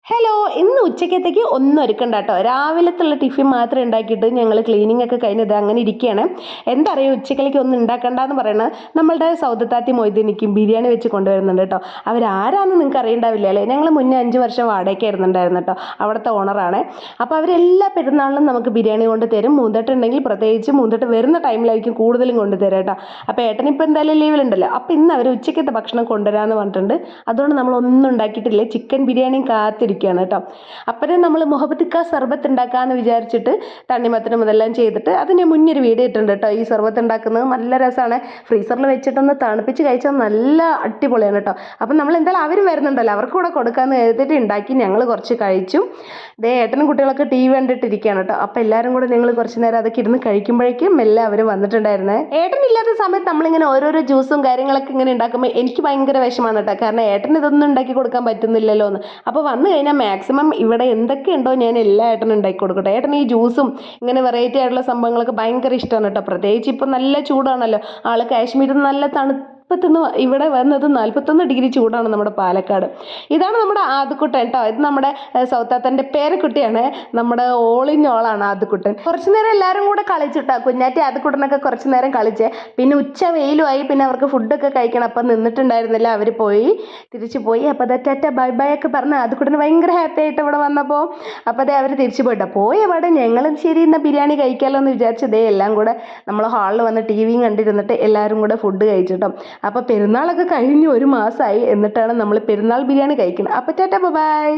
Hello, ഇന്ന് ഉച്ചക്കത്തേക്ക് ഒന്നും ഒരുക്കണ്ട കേട്ടോ. രാവിലത്തുള്ള ടിഫിൻ മാത്രം ഉണ്ടാക്കിയിട്ട് ഞങ്ങൾ ക്ലീനിങ് ഒക്കെ കഴിഞ്ഞത് അങ്ങനെ ഇരിക്കുകയാണ്. എന്താ പറയുക, ഉച്ചക്കലേക്ക് ഒന്നും ഉണ്ടാക്കണ്ടെന്ന് പറയണത് നമ്മളുടെ സൗദത്താത്തി മൊയ്തീനിക്കും ബിരിയാണി വെച്ച് കൊണ്ടുവരുന്നുണ്ട് കേട്ടോ. അവരാരാന്ന് നിങ്ങൾക്ക് അറിയണ്ടാവില്ല അല്ലേ? ഞങ്ങൾ മുന്നേ 5 വർഷം വാടകയ്ക്കായിരുന്നുണ്ടായിരുന്നു കേട്ടോ. അവിടുത്തെ ഓണറാണ്. അപ്പോൾ അവരെല്ലാ പെരുന്നാളിനും നമുക്ക് ബിരിയാണി കൊണ്ട് തരും. മൂന്തട്ടുണ്ടെങ്കിൽ പ്രത്യേകിച്ച് മൂന്തട്ട് വരുന്ന ടൈമിലായിരിക്കും കൂടുതലും കൊണ്ടുതരാം കേട്ടോ. അപ്പോൾ ഏട്ടനിപ്പോൾ എന്തായാലും ലീവിലുണ്ടല്ലോ. അപ്പോൾ ഇന്ന് അവർ ഉച്ചക്കത്തെ ഭക്ഷണം കൊണ്ടുവരാമെന്ന് പറഞ്ഞിട്ടുണ്ട്. അതുകൊണ്ട് നമ്മളൊന്നും ഉണ്ടാക്കിയിട്ടില്ല. ചിക്കൻ ബിരിയാണിയും കാത്തിരിക്കും കേട്ടോ. അപ്പോഴും നമ്മൾ മുഹബത്തിക്ക സർബത്ത് ഉണ്ടാക്കാമെന്ന് വിചാരിച്ചിട്ട് തണ്ണിമത്തനും ഇതെല്ലാം ചെയ്തിട്ട് അതിന് മുന്നൊരു വീഡിയോ ഇട്ടുണ്ട് കേട്ടോ. ഈ സർബത്ത് ഉണ്ടാക്കുന്നത് നല്ല രസമാണ്. ഫ്രീസറിൽ വെച്ചിട്ടൊന്ന് തണുപ്പിച്ച് കഴിച്ചാൽ നല്ല അടിപൊളിയാണ് കേട്ടോ. അപ്പം നമ്മൾ എന്തായാലും അവർ വരുന്നുണ്ടല്ലോ, അവർക്ക് കൂടെ കൊടുക്കാമെന്ന് കരുതിയിട്ട് ഉണ്ടാക്കി. ഞങ്ങൾ കുറച്ച് കഴിച്ചു. ദേ ഏട്ടനും കുട്ടികളൊക്കെ ടി വി കണ്ടിട്ടിരിക്കുകയാണ് കേട്ടോ. അപ്പോൾ എല്ലാവരും കൂടെ ഞങ്ങൾ കുറച്ച് നേരം അതൊക്കെ ഇരുന്ന് കഴിക്കുമ്പോഴേക്കും എല്ലാം അവർ വന്നിട്ടുണ്ടായിരുന്നേ. ഏട്ടനില്ലാത്ത സമയത്ത് നമ്മളിങ്ങനെ ഓരോരോ ജ്യൂസും കാര്യങ്ങളൊക്കെ ഇങ്ങനെ ഉണ്ടാക്കുമ്പോൾ എനിക്ക് ഭയങ്കര വിഷമാണ് കേട്ടോ. കാരണം ഏട്ടൻ ഇതൊന്നും ഉണ്ടാക്കി കൊടുക്കാൻ പറ്റുന്നില്ലല്ലോ എന്ന്. അപ്പോൾ വന്നു കഴിഞ്ഞാൽ മാക്സിമം ഇവിടെ എന്തൊക്കെയുണ്ടോ ഞാൻ എല്ലാ ഏട്ടനും ഉണ്ടാക്കി കൊടുക്കട്ടെ. ഏട്ടൻ ഈ ജ്യൂസും ഇങ്ങനെ വെറൈറ്റി ആയിട്ടുള്ള സംഭവങ്ങളൊക്കെ ഭയങ്കര ഇഷ്ടമാണ് കേട്ടോ. പ്രത്യേകിച്ച് ഇപ്പം നല്ല ചൂടാണല്ലോ. ആൾ കാശ്മീരിൽ നിന്ന് നല്ല തണുപ്പത്തുനിന്ന് ഇവിടെ വന്നത് 41 ഡിഗ്രി ചൂടാണ് നമ്മുടെ പാലക്കാട്. ഇതാണ് നമ്മുടെ ആദ്യക്കുട്ടൻ കേട്ടോ. ഇത് നമ്മുടെ സൗത്താത്തൻ്റെ പേരക്കുട്ടിയാണ്. നമ്മുടെ ഓൾ ഇൻ ഓളാണ് ആദ്യക്കുട്ടൻ. കുറച്ച് നേരം എല്ലാവരും കൂടെ കളിച്ചിട്ടാ. കുഞ്ഞാറ്റി ആദ്യക്കുട്ടനൊക്കെ കുറച്ച് നേരം കളിച്ചേ. പിന്നെ ഉച്ച വെയിലുമായി. പിന്നെ അവർക്ക് ഫുഡൊക്കെ കഴിക്കണം. അപ്പം നിന്നിട്ടുണ്ടായിരുന്നില്ല. അവർ തിരിച്ചു പോയി. അപ്പോൾ അതാ ടാറ്റ ബൈ ബൈ ഒക്കെ പറഞ്ഞ് ആദ്യക്കുട്ടന് ഭയങ്കര ഹാപ്പി ആയിട്ട് ഇവിടെ വന്നപ്പോൾ. അപ്പോൾ അതേ അവർ തിരിച്ചു പോയിട്ടോ. പോയ പാടെ ഞങ്ങളും ശരി ഇന്ന് ബിരിയാണി കഴിക്കാമല്ലോ എന്ന് വിചാരിച്ചതേ എല്ലാം കൂടെ നമ്മൾ ഹാളിൽ വന്ന് ടി വിയും കണ്ടിരുന്നിട്ട് എല്ലാവരും കൂടെ ഫുഡ് കഴിച്ചിട്ടോ. അപ്പോൾ പെരുന്നാളൊക്കെ കഴിഞ്ഞ് 1 മാസമായി. എന്നിട്ടാണ് നമ്മൾ പെരുന്നാൾ ബിരിയാണി കഴിക്കുന്നത്. അപ്പോൾ ടാറ്റ ബൈ.